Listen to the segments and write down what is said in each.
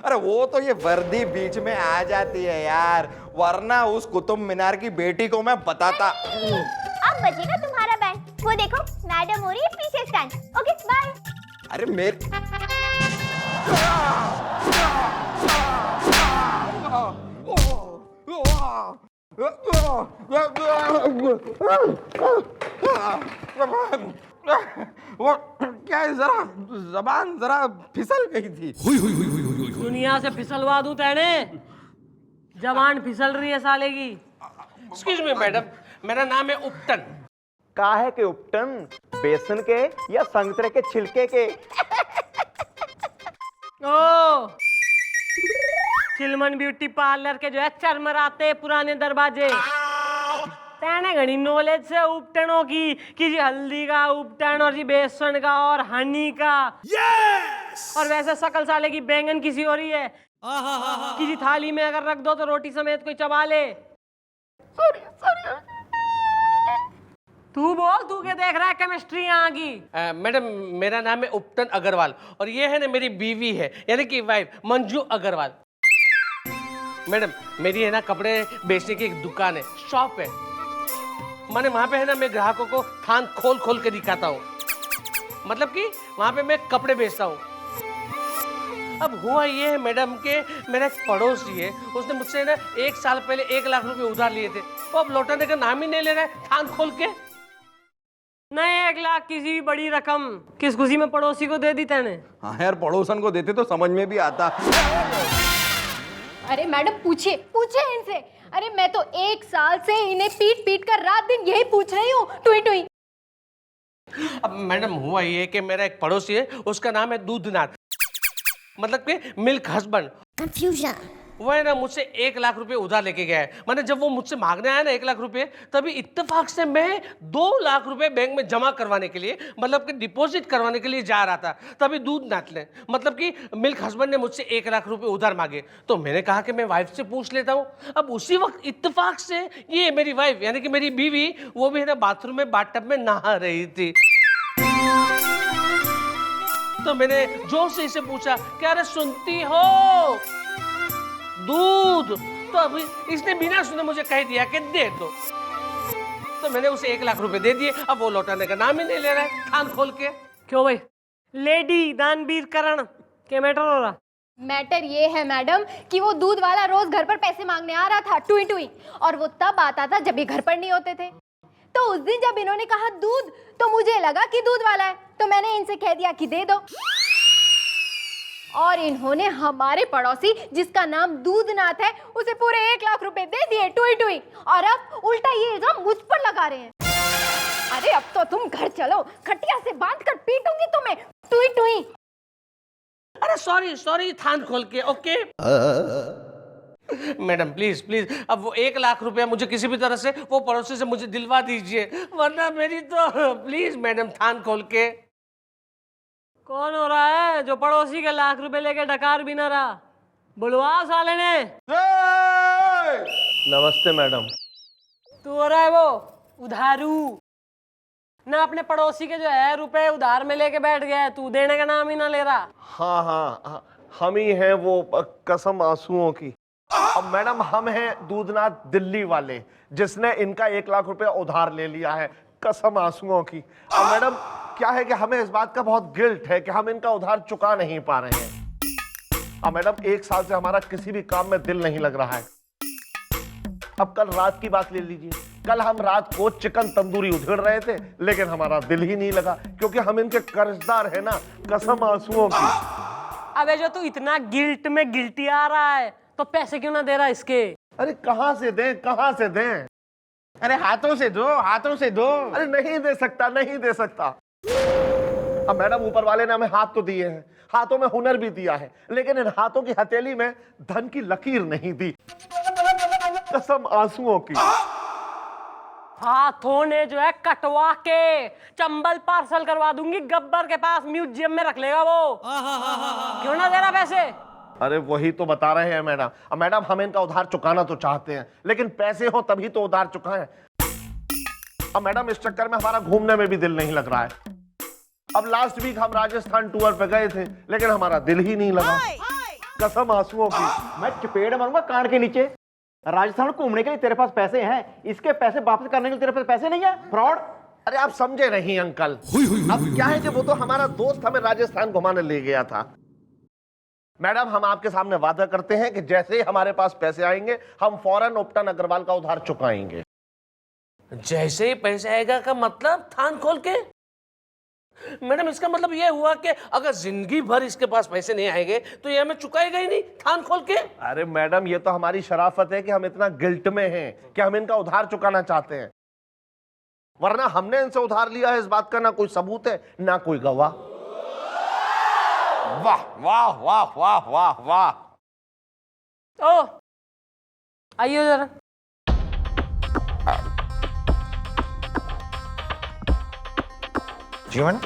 अरे वो तो ये वर्दी बीच में आ जाती है यार, वरना उस कुतुब मीनार की बेटी को मैं बताता। अब बजेगा तुम्हारा बैंड, वो देखो मैडम हो रही है पीछे स्टैंड। Okay bye. अरे मेरे वो क्या है, जरा जबान जरा फिसल गई थी। दुनिया से फिसलवा दूं तेने, जबान फिसल रही है साले की। एक्सक्यूज मी मैडम, मेरा नाम है उपटन। काहे के उपटन, बेसन के या संतरे के छिलके के? ओ चिलमन ब्यूटी पार्लर के जो है चरमराते पुराने दरवाजे। तेने घनी नॉलेज से उपटनों की कि जी हल्दी का उपटन और जी बेसन का और हनी का। और वैसे शकल साले की बैंगन किसी हो रही है कि जी थाली में अगर रख दो तो रोटी समेत कोई चबा ले। तू बोल, तू क्या देख रहा है केमिस्ट्री यहाँ की? मैडम मेरा नाम है उपटन अग्रवाल और ये है ना मेरी बीवी है, यानी कि वाइफ मंजू अग्रवाल। मैडम मेरी है ना कपड़े बेचने की एक दुकान है, शॉप है। मैंने वहाँ पे है ना मैं ग्राहकों को थान खोल खोल के दिखाता हूँ, मतलब कि वहाँ पे मैं कपड़े बेचता हूँ। अब हुआ ये है मैडम के मेरा एक पड़ोसी है, उसने मुझसे ना 1 साल पहले 1 लाख रुपए उधार लिए थे, वो अब लौटाने का नाम ही नहीं ले रहा है थान खोल के। नहीं 1 लाख किसी भी बड़ी रकम किस खुशी में पड़ोसी को दे दी तेने? हाँ यार, पड़ोसन को देते तो समझ में भी आता। अरे मैडम पूछिए इनसे। अरे मैं तो 1 साल से इन्हें पीट पीट कर रात दिन यही पूछ रही हूँ, टुई टुई। अब मैडम हुआ ये कि मेरा एक पड़ोसी है, उसका नाम है दूधनाथ, मतलब कि मिल्क हस्बैंड। कंफ्यूजन। वो है ना मुझसे 1 लाख रुपए उधार लेके गया है। मैंने जब वो मुझसे मांगने आया ना 1 लाख रुपए, तभी इत्तेफाक से मैं 2 लाख रुपए बैंक में जमा करवाने के लिए, मतलब कि डिपॉजिट करवाने के लिए जा रहा था। तभी दूधनाथ ने, मतलब कि मिल्क हस्बैंड ने मुझसे 1 लाख रुपए उधार मांगे, तो मैंने कहा कि मैं वाइफ से पूछ लेता हूँ। अब उसी वक्त इत्तेफाक से ये मेरी वाइफ यानी कि मेरी बीवी, वो भी है ना बाथरूम में बाथटब में नहा रही थी। तो मैंने जोर से इसे पूछा, क्या रे सुनती हो दूध? तो अभी इसने बिना सुने मुझे कह दिया कि दे दो। तो मैंने उसे 1 लाख रुपए दे दिए। अब वो लौटाने का नाम ही नहीं ले रहा है थान खोल के। क्यों भाई, लेडी दानवीर करण क्या मैटर हो रहा? मैटर ये है मैडम कि वो दूध वाला रोज घर पर पैसे मांगने आ रहा था, टुई टुई, और वो तब आता था जब ये घर पर नहीं होते थे। तो उस दिन जब इन्होंने कहा दूध, तो मुझे लगा कि दूध वाला है, तो मैंने इनसे कह दिया कि दे दो। और इन्होंने हमारे पड़ोसी जिसका नाम दूधनाथ है, उसे पूरे 1 लाख रुपए दे दिए, टुई टुई। और अब उल्टा ये इल्जाम मुझ पर लगा रहे हैं। अरे अब तो तुम घर चलो, खटिया से बांधकर पीटूंगी तुम्हें, टुई टुई। अरे सॉरी थान खोल के। ओके मैडम प्लीज प्लीज, अब वो 1 लाख रुपया मुझे किसी भी तरह से वो पड़ोसी से मुझे दिलवा दीजिए, वरना मेरी तो प्लीज मैडम थान खोल के। कौन हो रहा है जो पड़ोसी के लाख रुपए लेके डकार भी ना रहा? बुलवा साले ने। नमस्ते मैडम। तू हो रहा है वो उधारू ना, अपने पड़ोसी के जो है रुपए उधार में लेके बैठ गया है, तू देने का नाम ही ना ले रहा। हाँ, हम ही हैं वो कसम आंसुओं की। अब मैडम हम हैं दूधनाथ दिल्ली वाले, जिसने इनका 1 लाख रुपया उधार ले लिया है, कसम आंसुओं की। अब मैडम क्या है कि हमें इस बात का बहुत गिल्ट है कि हम इनका उधार चुका नहीं पा रहे हैं। अब मैडम 1 साल से हमारा किसी भी काम में दिल नहीं लग रहा है। अब कल रात की बात ले लीजिए, कल हम रात को चिकन तंदूरी उधेड़ रहे थे, लेकिन हमारा दिल ही नहीं लगा, क्योंकि हम इनके कर्जदार हैं ना, कसम आंसुओं की। अबे जो तू इतना गिल्ट में गिल्टी आ रहा है, तो पैसे क्यों ना दे रहा इसके? अरे कहां से दें? अरे हाथों से दो। अरे नहीं दे सकता। अब मैडम ऊपर वाले ने हमें हाथ तो दिए हैं, हाथों में हुनर भी दिया है, लेकिन इन हाथों की हथेली में धन की लकीर नहीं दी, कसम आंसुओं की। हाथों ने जो है कटवा के चंबल पार्सल करवा दूंगी, गब्बर के पास म्यूजियम में रख लेगा वो। क्यों ना दे रहा पैसे? अरे वही तो बता रहे हैं मैडम। अब मैडम हम इनका उधार चुकाना तो चाहते हैं, लेकिन पैसे हो तभी तो उधार चुकाएं। अब मैडम इस चक्कर में हमारा घूमने में भी दिल नहीं लग रहा है। अब लास्ट वीक हम राजस्थान टूर पे गए थे, लेकिन हमारा दिल ही नहीं लगा। कसम आंसुओं की। मैं चपेड़ मारूंगा कान के नीचे। राजस्थान घूमने के लिए तेरे पास पैसे हैं, इसके पैसे वापस करने के लिए तेरे पास पैसे नहीं है? फ्रॉड। अरे आप समझे नहीं अंकल। अब क्या है कि वो तो हमारा दोस्त हमें राजस्थान घुमाने ले गया था। मैडम, हम आपके सामने वादा करते हैं कि जैसे ही हमारे पास पैसे आएंगे हम फौरन उपटन अग्रवाल का उधार चुकाएंगे। जैसे ही पैसे आएगा का मतलब थान खोल के? मैडम, इसका मतलब ये हुआ कि अगर जिंदगी भर इसके पास पैसे नहीं आएंगे तो ये हमें चुकाएगा ही नहीं थान खोल के? अरे मैडम, ये तो हमारी शराफत है कि हम इतना गिल्ट में हैं कि हम इनका उधार चुकाना चाहते हैं, वरना हमने इनसे उधार लिया है इस बात का ना कोई सबूत है ना कोई गवाह। वाह वाह वाह वाह वाह वाह। ओ आइए जरा। जीवन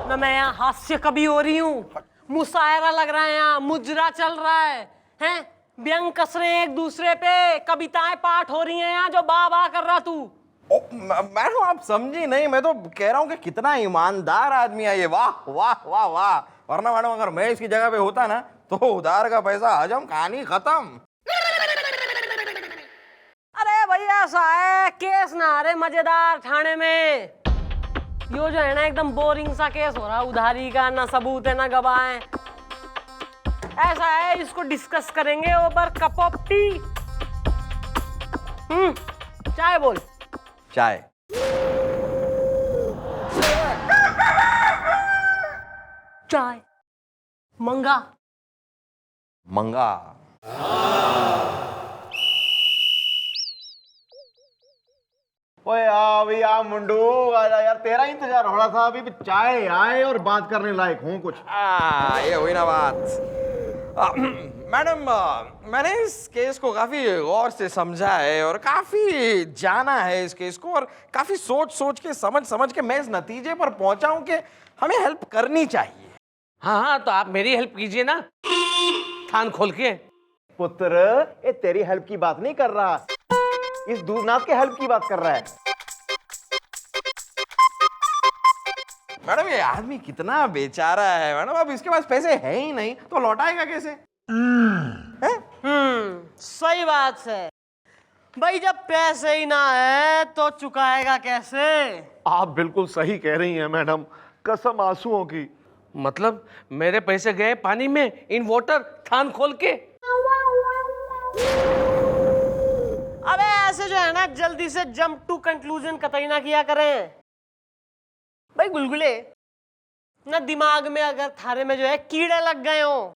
ना मैं यहाँ हास्य कभी हो रही हूँ, मुशायरा लग रहा है, यहाँ मुजरा चल रहा है, हैं व्यंग कस रहे हैं एक दूसरे पे, कविताएं पाठ हो रही हैं यहाँ, जो बा बा कर रहा तू। मैडम आप समझी नहीं, मैं तो कह रहा हूँ कि कितना ईमानदार आदमी है ये। वाह वाह वाह वाह। वरना मैडम अगर मैं इसकी जगह पे होता ना तो उधार का पैसा हजम, कहानी खत्म। अरे भैया ऐसा है, केस ना अरे मजेदार थाने में। यो जो है ना एकदम बोरिंग सा केस हो रहा है उधारी का, ना सबूत है ना गवाह है। ऐसा है, इसको डिस्कस करेंगे ओवर कप ऑफ टी। चाय बोल। चाय। चाय मंगा। मंगा। ओए आ भी आ मुंडू, आजा यार, तेरा ही इंतजार हो रहा था। अभी भी चाय आए और बात करने लायक हूँ कुछ। ये हुई ना बात। मैडम, मैंने इस केस को काफी गौर से समझा है और काफी जाना है इस केस को, और काफी सोच सोच के समझ के मैं इस नतीजे पर पहुंचा हूं कि हमें हेल्प करनी चाहिए। हाँ हाँ, तो आप मेरी हेल्प कीजिए ना थान खोल के। पुत्र, ये तेरी हेल्प की बात नहीं कर रहा, इस दूधनाथ के हेल्प की बात कर रहा है। मैडम ये आदमी कितना बेचारा है मैडम, अब इसके पास पैसे है ही नहीं तो लौटाएगा कैसे? सही बात है भाई, जब पैसे ही ना है तो चुकाएगा कैसे? आप बिल्कुल सही कह रही हैं मैडम, कसम आंसुओं की। मतलब मेरे पैसे गए पानी में इन वाटर थान खोल के? अबे ऐसे जो है ना जल्दी से जंप टू कंक्लूजन कतई ना किया करें भाई। गुलगुले ना, दिमाग में अगर थारे में जो है कीड़े लग गए हो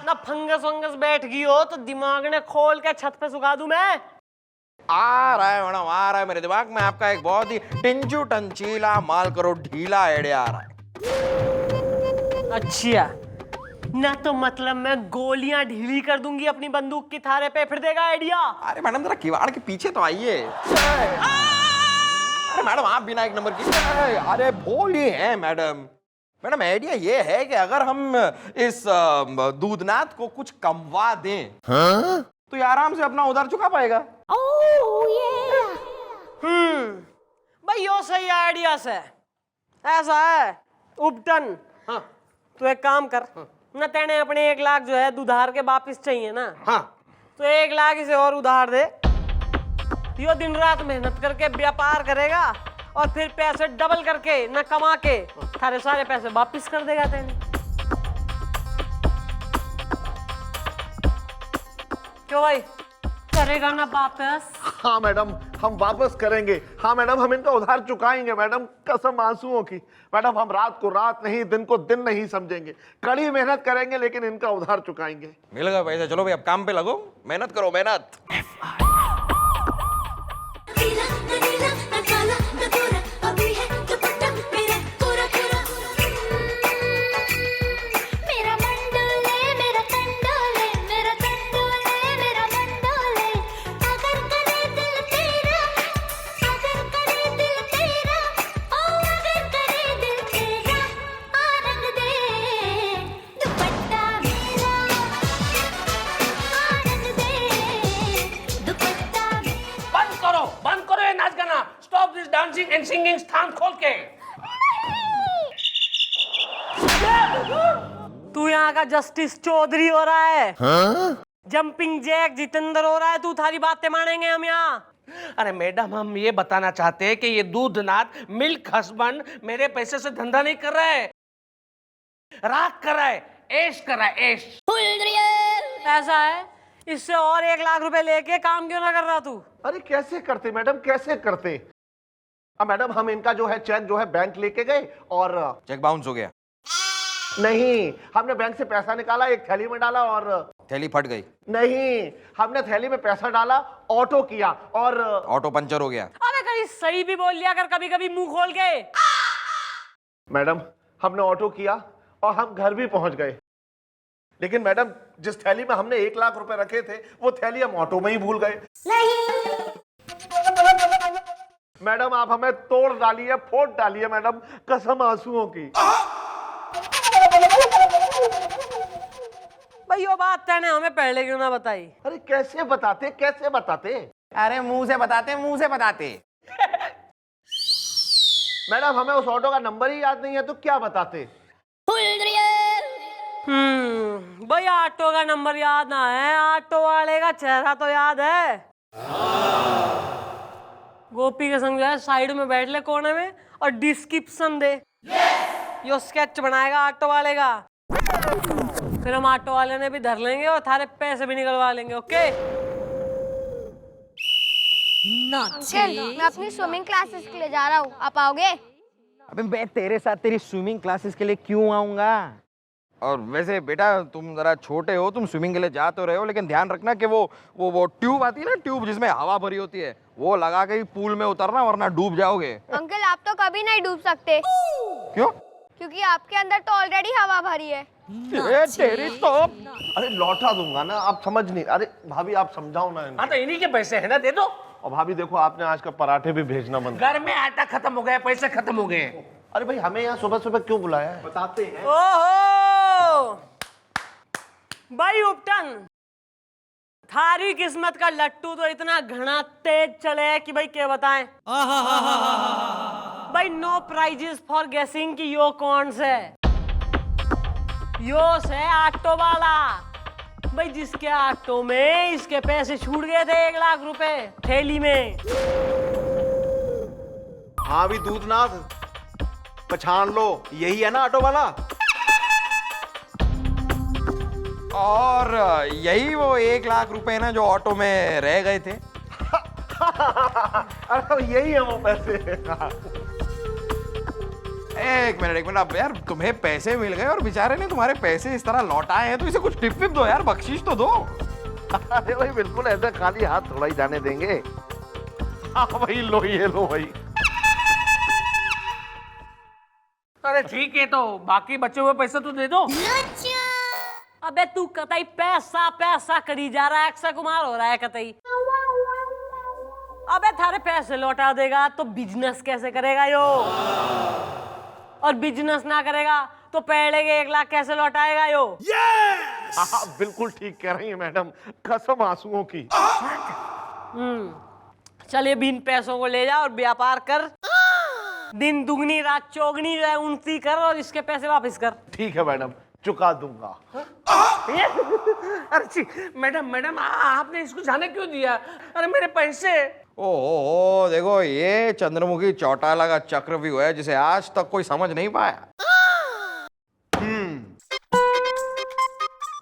ना, फंगस वंगस बैठ गई हो, तो दिमाग ने खोल के छत पे सुखा दूं मैं। आ रहा है मैडम, आ रहा है मेरे दिमाग में आपका एक बहुत ही टिंचू टंचीला माल करो ढीला आइडिया आ रहा है। अच्छा ना, तो मतलब मैं गोलियां ढीली कर दूंगी अपनी बंदूक की थारे पे, फिर देगा आइडिया? अरे मैडम जरा किवाड़ के पीछे तो आइए। अरे मैडम आप बिना एक नंबर की। अरे बोली है मैडम। मैडम आइडिया ये है कि अगर हम इस दूधनाथ को कुछ कमवा दें तो ये आराम से अपना उधार चुका पाएगा। भाई यो सही आइडिया से। ऐसा है उपटन, हाँ तो एक काम कर ना, तेने अपने 1 लाख जो है उधार के वापिस चाहिए ना, हाँ, तो 1 लाख इसे और उधार दे। यो दिन रात मेहनत करके व्यापार करेगा और फिर पैसे डबल करके न कमा के थारे सारे पैसे वापिस कर देगा तेने। क्यों भाई, करेगा ना वापस? हाँ मैडम, हम वापस करेंगे। हाँ मैडम, हम इनका उधार चुकाएंगे मैडम, कसम आंसुओं की। मैडम हम रात को रात नहीं, दिन को दिन नहीं समझेंगे, कड़ी मेहनत करेंगे लेकिन इनका उधार चुकाएंगे। मिल गया पैसा, चलो भाई अब काम पे लगो, मेहनत करो मेहनत। बंद करो ये नाच गाना। Stop this dancing and singing थान खोल के। तू यहाँ का जस्टिस चौधरी हो रहा है। जंपिंग जैक जितेंद्र हो रहा है। तू थारी बातें मानेंगे हम यहाँ? अरे मैडम, हम ये बताना चाहते हैं कि ये दूधनाथ मिल्क हस्बैंड मेरे पैसे से धंधा नहीं कर रहा है, रात कर रहा है, ऐश कर रहा है, ऐश। ऐसा है? इससे और 1 लाख रुपए लेके काम क्यों ना कर रहा तू? अरे कैसे करते मैडम, कैसे करते? अब मैडम हम इनका जो है चेक जो है बैंक लेके गए और चेक बाउंस हो गया? नहीं, हमने बैंक से पैसा निकाला, एक थैली में डाला और थैली फट गई? नहीं, हमने थैली में पैसा डाला, ऑटो किया और ऑटो पंचर हो गया? अबे कहीं सही भी बोल लिया कर कभी कभी मुंह खोल के। मैडम हमने ऑटो किया और हम घर भी पहुंच गए, लेकिन मैडम जिस थैली में हमने 1 लाख रुपए रखे थे वो थैली हम ऑटो में ही भूल गए। मैडम आप हमें तोड़ डालिए, फोड़ डालिए मैडम, कसम आंसुओं की। भाई वो बात तैने हमें पहले क्यों ना बताई? अरे कैसे बताते, कैसे बताते? अरे मुंह से बताते, मुंह से बताते। मैडम हमें उस ऑटो का नंबर ही याद नहीं है तो क्या बताते? भाई ऑटो का नंबर याद ना है, ऑटो वाले का चेहरा तो याद है। गोपी के संग जो है साइड में बैठ ले कोने में और डिस्क्रिप्शन दे। यो स्केच बनाएगा ऑटो वाले का, फिर हम ऑटो वाले ने भी धर लेंगे और थारे पैसे भी निकलवा लेंगे। ओके? अंकल मैं अपनी स्विमिंग क्लासेस के लिए जा रहा हूँ, आप आओगे? अबे मैं तेरे साथ तेरी स्विमिंग क्लासेस के लिए क्यों आऊंगा? और वैसे बेटा तुम जरा छोटे हो, तुम स्विमिंग के लिए जा तो रहे हो, लेकिन ध्यान रखना कि वो ट्यूब आती है ना, ट्यूब जिसमें हवा भरी होती है, वो लगा के ही पूल में उतरना वरना डूब जाओगे। अंकल आप तो कभी नहीं डूब सकते। क्यों? क्योंकि आपके अंदर तो ऑलरेडी हवा भरी है। तेरी तो। अरे लौटा दूंगा ना, आप समझ नहीं। अरे भाभी आप समझाओ ना इनको। हाँ तो इन्हीं के पैसे है ना, दे दो। और भाभी देखो आपने आज का पराठे भी भेजना बंद। घर में आटा खत्म हो गया, पैसे खत्म हो गए। अरे भाई हमें यहाँ सुबह सुबह क्यों बुलाया है? बताते हैं। ओहो भाई उपटन, थारी किस्मत का लट्टू तो इतना घना तेज चले कि भाई क्या बताएं। भाई नो प्राइजेस फॉर गेसिंग कि यो कौन से? यो से ऑटो वाला। भाई जिसके ऑटो में इसके पैसे छूट गए थे 1 लाख रुपए थैली में। हाँ भी दूधनाथ, पहचान लो, यही है ना ऑटो वाला? और यही वो 1 लाख रुपए ना जो ऑटो में रह गए थे। अरे यही है वो पैसे। एक मिनट अब यार, तुम्हें पैसे मिल गए और बेचारे ने तुम्हारे पैसे इस तरह लौटाए हैं, तो इसे कुछ टिप विप दो यार, बख्शीश तो दो। अरे भाई बिल्कुल ऐसे खाली हाथ थोड़ा ही जाने देंगे। हाँ भाई लो, ये लो भाई। अरे ठीक है, तो बाकी बचे हुए पैसे तो दे दो। अबे तू कतई पैसा पैसा करी जा रहा है, अक्षय कुमार हो रहा है कतई। अबे थारे पैसे लौटा देगा तो बिजनेस कैसे करेगा यो? और बिजनेस ना करेगा तो पहले के 1 लाख कैसे लौटाएगा यो? हाँ बिल्कुल ठीक कह रही है मैडम, कसम आंसुओं की। चलिए बिन पैसों को ले जा और व्यापार कर, दिन दुगनी रात चौगनी जो है उनती कर और इसके पैसे वापस कर। ठीक है मैडम, चुका दूंगा। अरे मैडम आपने इसको जाने क्यों दिया? अरे मेरे पैसे। ओ देखो, ये चंद्रमुखी चौटाला का चक्रव्यूह है जिसे आज तक कोई समझ नहीं पाया।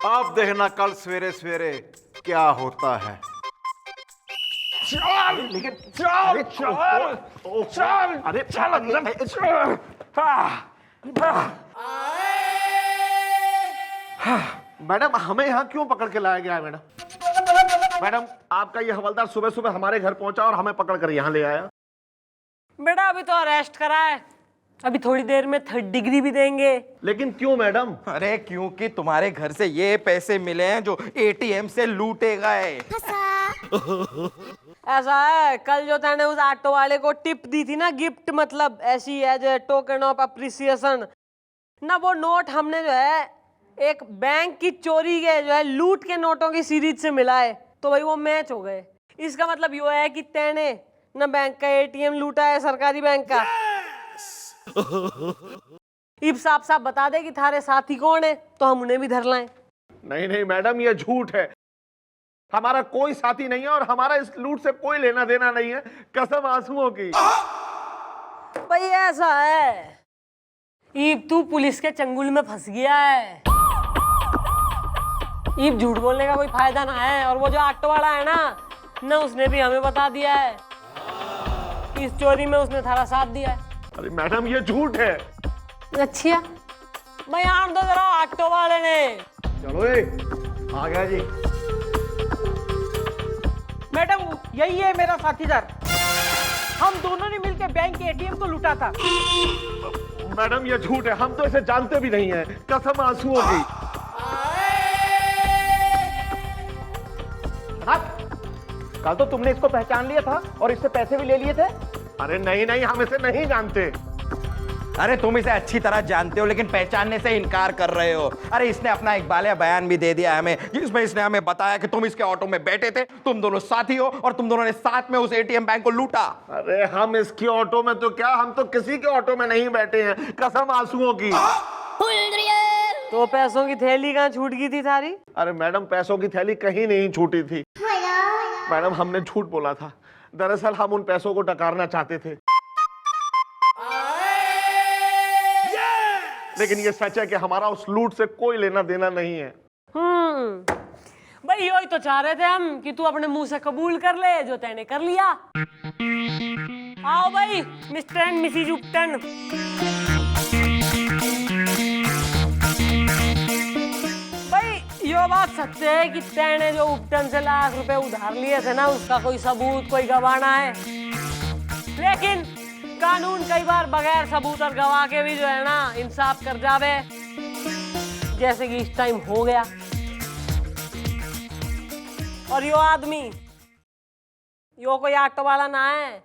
आप देखना कल सवेरे सवेरे क्या होता है। मैडम हमें यहाँ क्यों पकड़ के लाया गया है? मैडम आपका ये हवलदार सुबह सुबह हमारे घर पहुंचा और हमें पकड़ कर यहाँ ले आया। बेटा अभी तो अरेस्ट करा है, अभी थोड़ी देर में 3rd डिग्री भी देंगे। लेकिन क्यों मैडम? अरे क्योंकि तुम्हारे घर से ये पैसे मिले हैं जो एटीएम से लूटे गए। ऐसा है, कल जो तैने उस ऑटो वाले को टिप दी थी ना, गिफ्ट मतलब ऐसी as a token of appreciation ना, वो नोट हमने जो है एक बैंक की चोरी के जो है लूट के नोटों की सीरीज से मिला है, तो भाई वो मैच हो गए। इसका मतलब ये है कि तैने ना बैंक का एटीएम लूटा है, सरकारी बैंक का। ईब साफ साफ बता दे कि थारे साथी कौन है, तो हम उन्हें भी धर लाएं। नहीं नहीं मैडम, ये झूठ है। हमारा कोई साथी नहीं है और हमारा इस लूट से कोई लेना देना नहीं है, कसम आंसुओं की। भाई ऐसा है, ईब तू पुलिस के चंगुल में फंस गया है। ईब झूठ बोलने का कोई फायदा ना है। और वो जो ऑटो वाला है ना उसने भी हमें बता दिया है कि इस चोरी में उसने थारा साथ दिया है। अरे मैडम, ये झूठ है। अच्छा भाई आन दो जरा ऑटो वाले ने। चलो ए, आ गया जी। मैडम यही है मेरा साथीदार, हम दोनों ने मिलकर बैंक के एटीएम को लूटा था। मैडम ये झूठ है, हम तो इसे जानते भी नहीं है, कसम आंसुओं की। कल तो तुमने इसको पहचान लिया था और इससे पैसे भी ले लिए थे। अरे नहीं नहीं, हम इसे नहीं जानते। अरे तुम इसे अच्छी तरह जानते हो लेकिन पहचानने से इनकार कर रहे हो। अरे इसने अपना इकबालिया बयान भी दे दिया हमें, जिसमें इसने हमें बताया कि तुम इसके ऑटो में बैठे थे, तुम दोनों साथी हो और तुम दोनों ने साथ में उस एटीएम बैंक को लूटा। अरे हम इसकी ऑटो में तो क्या, हम तो किसी के ऑटो में नहीं बैठे हैं, कसम आंसुओं की। तो पैसों की थैली कहाँ छूट गई थी थारी? अरे मैडम, पैसों की थैली कहीं नहीं छूटी थी। मैडम हमने झूठ बोला था, दरअसल हम उन पैसों को डकारना चाहते थे। लेकिन ये सच है कि हमारा उस लूट से कोई लेना देना नहीं है। भाई यही तो चाह रहे थे हम कि तू अपने मुंह से कबूल कर ले जो तैने कर लिया। आओ भाई मिस्टर एंड मिसिज उपटन। भाई यो बात सच है कि तैने जो उपटन से लाख रुपए उधार लिए थे ना, उसका कोई सबूत कोई गवाह है, लेकिन कानून कई बार बगैर सबूत और गवाह के भी जो है ना इंसाफ कर जावे, जैसे कि इस टाइम हो गया। और यो आदमी यो कोई ऑटो वाला ना है।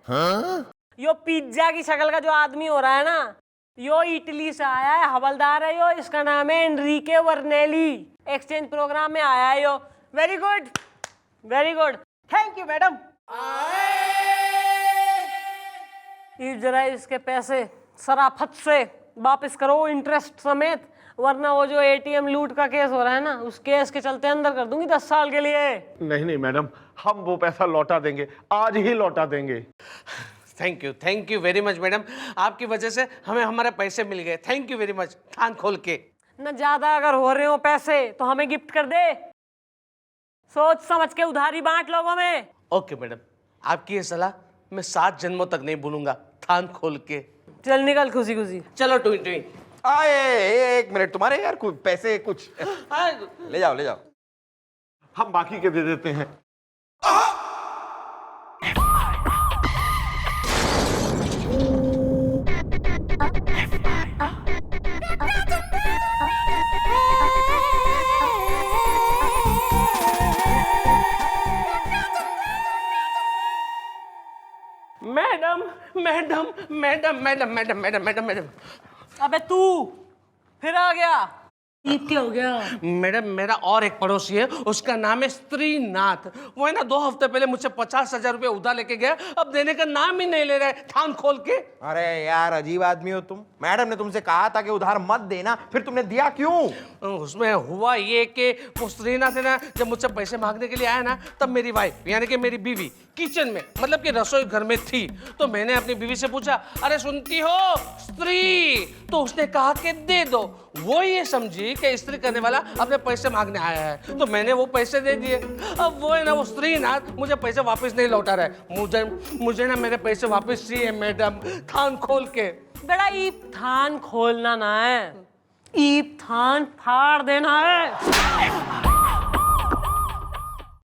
यो पिज्जा की शक्ल का जो आदमी हो रहा है ना, यो इटली से आया है, हवलदार है यो। इसका नाम है एनरिके वर्नेली। एक्सचेंज प्रोग्राम में आया है यो। Very good, very good. Thank you madam. जरा इसके पैसे सराफत से वापस करो, इंटरेस्ट समेत, वरना वो जो एटीएम लूट का केस हो रहा है ना, उस केस के चलते अंदर कर दूंगी 10 साल के लिए। नहीं नहीं मैडम, हम वो पैसा लौटा देंगे, आज ही लौटा देंगे। Thank you very much madam, आपकी वजह से हमें हमारे पैसे मिल गए। Thank you very much. कान खोल के न ज्यादा अगर हो रहे हो पैसे तो हमें गिफ्ट कर दे, सोच समझ के उधारी बांट लोगों में। ओके मैडम, आपकी ये सलाह मैं 7 जन्मों तक नहीं भूलूंगा। कान खोल के चल निकल खुशी खुशी। चलो टुई टुई। एक मिनट, तुम्हारे यार कुछ पैसे कुछ ले जाओ ले जाओ। हम बाकी के दे देते हैं। Madam madam madam madam madam madam madam madam अबे तू फिर आ गया, क्या हो गया? मैडम मेरा और एक पड़ोसी है, उसका नाम है स्त्रीनाथ। वो है ना 2 हफ्ते पहले मुझसे 50,000 रुपये उधार लेके गया, अब देने का नाम ही नहीं ले रहा है। थान खोल के। अरे यार अजीब आदमी हो तुम। मैडम ने तुमसे कहा था कि उधार मत देना, फिर तुमने दिया क्यों? उसमें हुआ ये कि वो स्त्रीनाथ है ना, जब मुझसे पैसे मांगने के लिए आया ना, तब मेरी वाइफ यानी कि मेरी बीवी किचन में, मतलब कि रसोई घर में थी। तो मैंने अपनी बीवी से पूछा, अरे सुनती हो स्त्री? तो उसने कहा कि दे दो। वो ये समझी कि स्त्री करने वाला अपने पैसे मांगने आया है, तो मैंने वो पैसे दे दिए। अब वो है ना, वो स्त्री ना मुझे पैसे वापस नहीं लौटा रहे। मुझे ना मेरे पैसे वापस चाहिए मैडम, थान खोल के। बेटा ईब थान खोलना ना है, ईब थान फाड़ देना है।